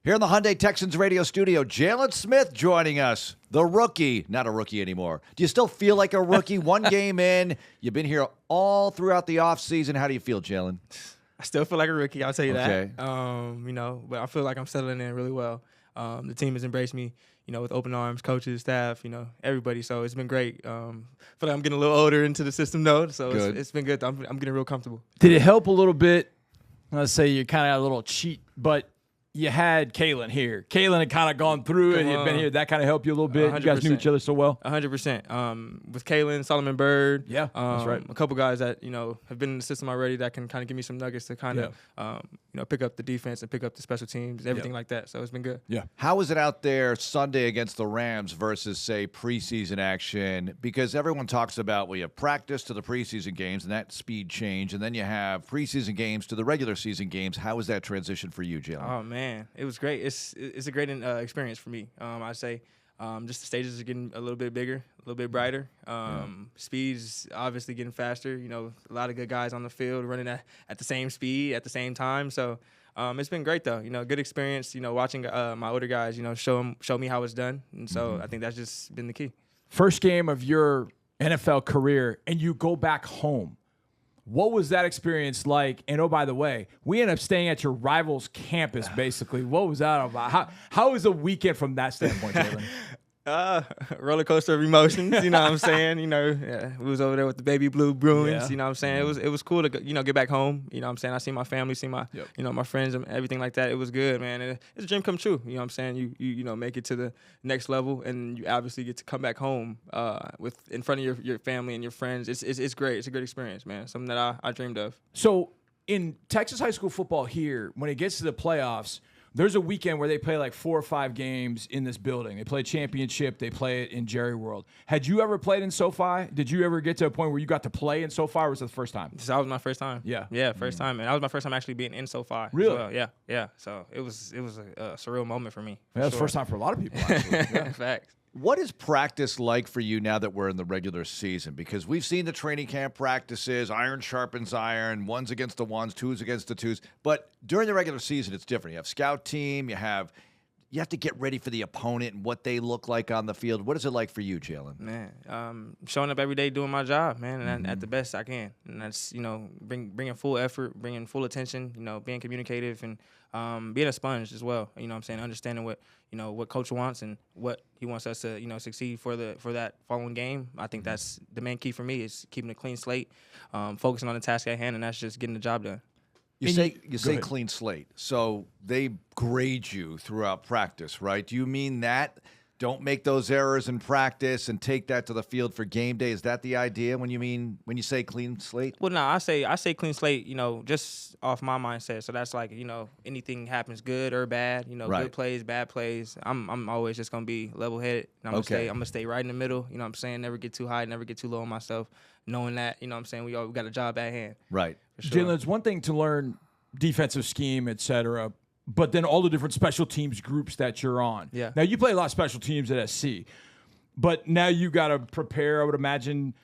Here in the Hyundai Texans Radio Studio, Jaylin Smith joining us, the rookie. Not a rookie anymore. Do you still feel like a rookie? One game in. You've been here all throughout the offseason. How do you feel, Jaylin? I still feel like a rookie. I'll tell you Okay. that. But I feel like I'm settling in really well. The team has embraced me, with open arms, coaches, staff, everybody. So it's been great. I feel like I'm getting a little older into the system, though. So it's been good. I'm getting real comfortable. Did it help a little bit? Let's say you kind of had a little cheat, but you had Calen here. Calen had kind of gone through it. You've been here. That kind of helped you a little bit. 100%. You guys knew each other so well. 100%. With Calen, Solomon Bird. Yeah, that's right. A couple guys that, have been in the system already that can kind of give me some nuggets to kind of, pick up the defense and pick up the special teams, everything like that. So it's been good. Yeah. How was it out there Sunday against the Rams versus, say, preseason action? Because everyone talks about, you have practice to the preseason games and that speed change, and then you have preseason games to the regular season games. How was that transition for you, Jaylin? Oh, man. It was great. It's a great experience for me. I'd say just the stages are getting a little bit bigger, a little bit brighter. Speed's obviously getting faster. A lot of good guys on the field running at the same speed at the same time. So it's been great, though. Good experience, watching my older guys, show me how it's done. And so I think that's just been the key. First game of your NFL career, and you go back home. What was that experience like? And, oh, by the way, we ended up staying at your rival's campus, basically. What was that about? How was the weekend from that standpoint, Jaylin? Roller coaster of emotions, you know what I'm saying? We was over there with the baby blue Bruins, Yeah. you know what I'm saying? It was cool to, get back home, you know what I'm saying? I see my family, see my, my friends and everything like that. It was good, man. And it's a dream come true, you know what I'm saying? You make it to the next level, and you obviously get to come back home in front of your family and your friends. It's great. It's a great experience, man. Something that I dreamed of. So in Texas high school football here, when it gets to the playoffs, there's a weekend where they play like 4 or 5 games in this building. They play a championship. They play it in Jerry World. Had you ever played in SoFi? Did you ever get to a point where you got to play in SoFi, or was it the first time? That was my first time. Yeah. First time. And that was my first time actually being in SoFi. Really? As well. Yeah. So it was a surreal moment for me. Yeah, that's the first time for a lot of people, actually. Yeah. Facts. What is practice like for you now that we're in the regular season? Because we've seen the training camp practices, iron sharpens iron, ones against the ones, twos against the twos. But during the regular season, it's different. You have scout team, you have to get ready for the opponent and what they look like on the field. What is it like for you, Jaylin? Man, showing up every day doing my job, man, and at the best I can. And that's, bringing full effort, bringing full attention, being communicative and being a sponge as well. You know what I'm saying? Understanding what coach wants and what he wants us to, succeed for that following game. I think that's the main key for me is keeping a clean slate, focusing on the task at hand, and that's just getting the job done. You say clean slate, so they grade you throughout practice, right? Do you mean that? Don't make those errors in practice and take that to the field for game day. Is that the idea when you say clean slate? Well, no, I say clean slate, just off my mindset. So that's like, anything happens good or bad, Right. Good plays, bad plays. I'm always just gonna be level headed. I'm gonna stay right in the middle. You know what I'm saying? Never get too high, never get too low on myself. Knowing that, you know what I'm saying, we got a job at hand. Right. Sure. Jaylin, it's one thing to learn defensive scheme, et cetera, but then all the different special teams groups that you're on. Yeah. Now, you play a lot of special teams at SC, but now you got to prepare, I would imagine,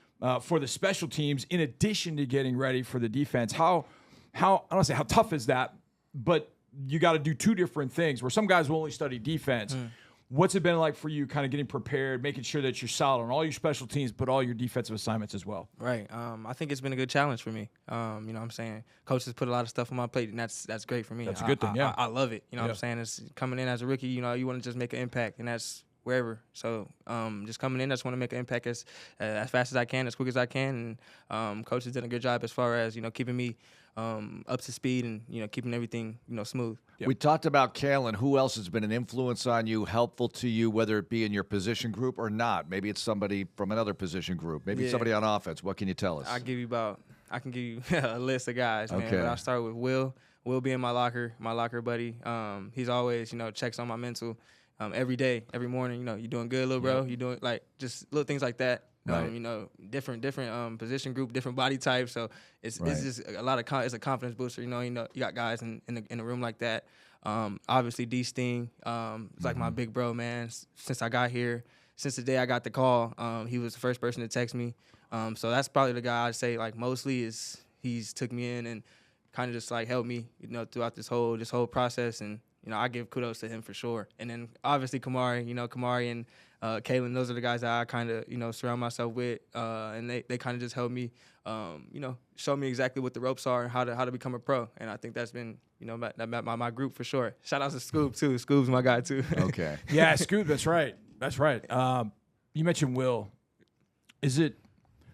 for the special teams in addition to getting ready for the defense. How I don't want to say how tough is that, but you got to do 2 different things where some guys will only study defense. What's it been like for you kind of getting prepared, making sure that you're solid on all your special teams, but all your defensive assignments as well? Right. I think it's been a good challenge for me. You know what I'm saying? Coach has put a lot of stuff on my plate, and that's great for me. That's a good thing, yeah. I love it. You know what I'm saying? It's coming in as a rookie, you want to just make an impact, and that's wherever. So just coming in, I just want to make an impact as fast as I can, as quick as I can. And Coach has done a good job as far as, keeping me up to speed and, keeping everything, smooth. Yep. We talked about Calen. Who else has been an influence on you, helpful to you, whether it be in your position group or not? Maybe it's somebody from another position group. Maybe it's somebody on offense. What can you tell us? I can give you a list of guys, man. Okay. But I'll start with Will. Will being my locker buddy. He's always, checks on my mental every day, every morning. You doing good, little bro? You doing just little things like that. Right. Different position group, different body types. So it's just a lot of it's a confidence booster. You got guys in the room like that. Obviously D Sting, it's like my big bro, man. Since I got here, since the day I got the call, he was the first person to text me. So that's probably the guy I'd say mostly is he's took me in and kind of just helped me, throughout this whole process and I give kudos to him for sure. And then obviously Kamari, Kamari and Calen, those are the guys that I kind of, surround myself with. And they kind of just help me, show me exactly what the ropes are and how to become a pro. And I think that's been, my group for sure. Shout out to Scoop too. Scoop's my guy too. Okay. Yeah, Scoop, that's right. That's right. You mentioned Will. Is it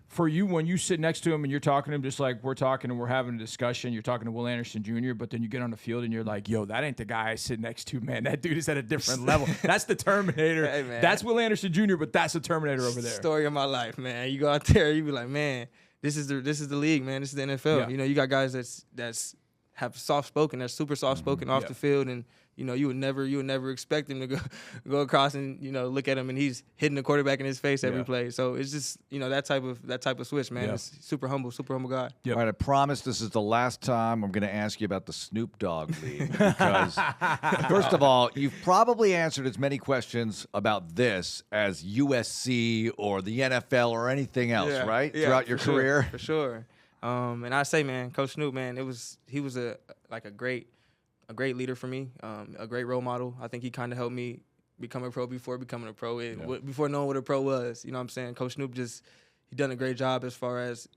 for you when you sit next to him and you're talking to him just like we're talking and we're having a discussion, you're talking to Will Anderson Jr., but then you get on the field and you're like, yo, that ain't the guy I sit next to, man. That dude is at a different level. That's the Terminator. Hey, man. That's Will Anderson Jr., but that's the Terminator over there. Story of my life, man. You go out there, you be like, man, this is the league, man. This is the NFL. Yeah. You got guys that's have soft spoken, that's super soft spoken off the field, and you would never expect him to go across and look at him and he's hitting the quarterback in his face every play. So it's just that type of switch, man. Yeah. It's super humble guy. Yep. All right, I promise this is the last time I'm going to ask you about the Snoop Dogg league because, first of all, you've probably answered as many questions about this as USC or the NFL or anything else, right? Yeah, throughout your career. For sure. And I say, man, Coach Snoop, man, he was a great leader for me, a great role model. I think he kind of helped me become a pro before becoming a pro, before knowing what a pro was. You know what I'm saying? Coach Snoop he done a great job as far as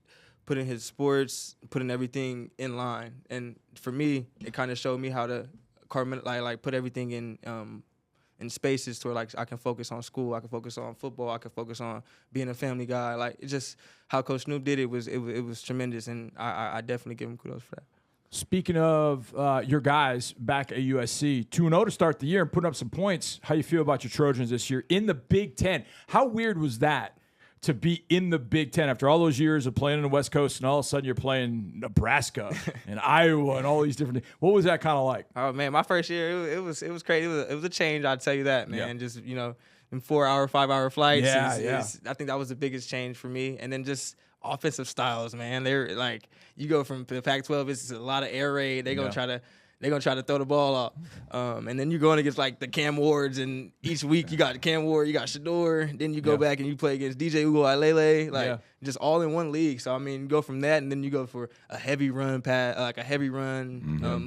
putting his sports, putting everything in line. And for me, it kind of showed me how to put everything in spaces to where I can focus on school, I can focus on football, I can focus on being a family guy. It's just how Coach Snoop did it was tremendous, and I definitely give him kudos for that. Speaking of your guys back at USC, 2-0 to start the year and putting up some points. How you feel about your Trojans this year in the Big Ten? How weird was that to be in the Big Ten after all those years of playing on the West Coast and all of a sudden you're playing Nebraska and Iowa and all these different things? What was that kind of like? Oh, man, my first year, it was crazy. It was a change, I'll tell you that, man. Yeah. Just, in 4-hour, 5-hour flights. I think that was the biggest change for me. And then just offensive styles, man. They're like, you go from the Pac-12, it's a lot of air raid. They're gonna try to throw the ball off. And then you're going against the Cam Wards, and each week you got Cam Ward, you got Shador, then you go back and you play against DJ Uiagalelei, just all in one league. So I mean, you go from that, and then you go for a heavy run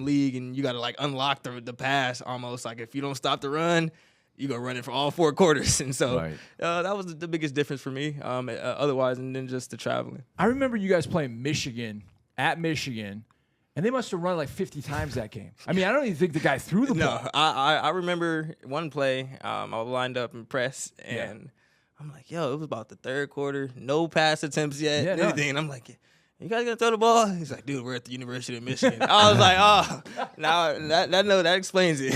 league, and you got to unlock the pass almost. If you don't stop the run, you go running for all 4 quarters. And so that was the biggest difference for me otherwise, and then just the traveling. I remember you guys playing Michigan at Michigan, and they must have run 50 times that game. I mean, I don't even think the guy threw the ball. No, I remember one play, I was lined up and press, and I'm like, yo, it was about the 3rd quarter, no pass attempts yet, anything. And I'm like, you guys gonna throw the ball? He's like, dude, we're at the University of Michigan. I was like, oh, now that explains it.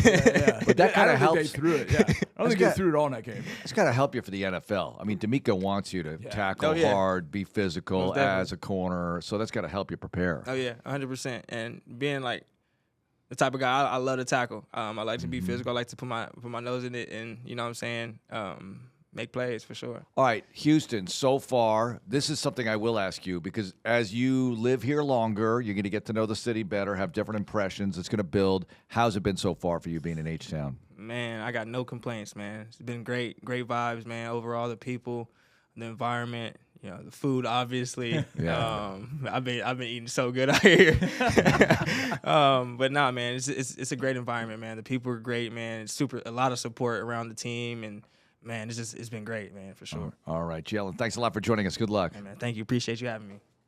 But that kind of helps. They threw it. Yeah, I don't think they threw it all in that game. It's got to help you for the NFL. I mean, DeMeco wants you to tackle hard, be physical as a corner, so that's got to help you prepare. Oh yeah, 100%. And being the type of guy, I love to tackle. I like to be physical. I like to put my nose in it, and you know what I'm saying. Make plays for sure. All right, Houston, so far, this is something I will ask you because as you live here longer, you're going to get to know the city better, have different impressions. It's going to build. How's it been so far for you being in H-Town? Man, I got no complaints, man. It's been great vibes, man. Overall, the people, the environment, the food, obviously. I've been eating so good out here. But nah, man, it's a great environment, man. The people are great, man. It's a lot of support around the team, and man, it's been great, man, for sure. All right, Jaylin, thanks a lot for joining us. Good luck. Hey, man, thank you. Appreciate you having me.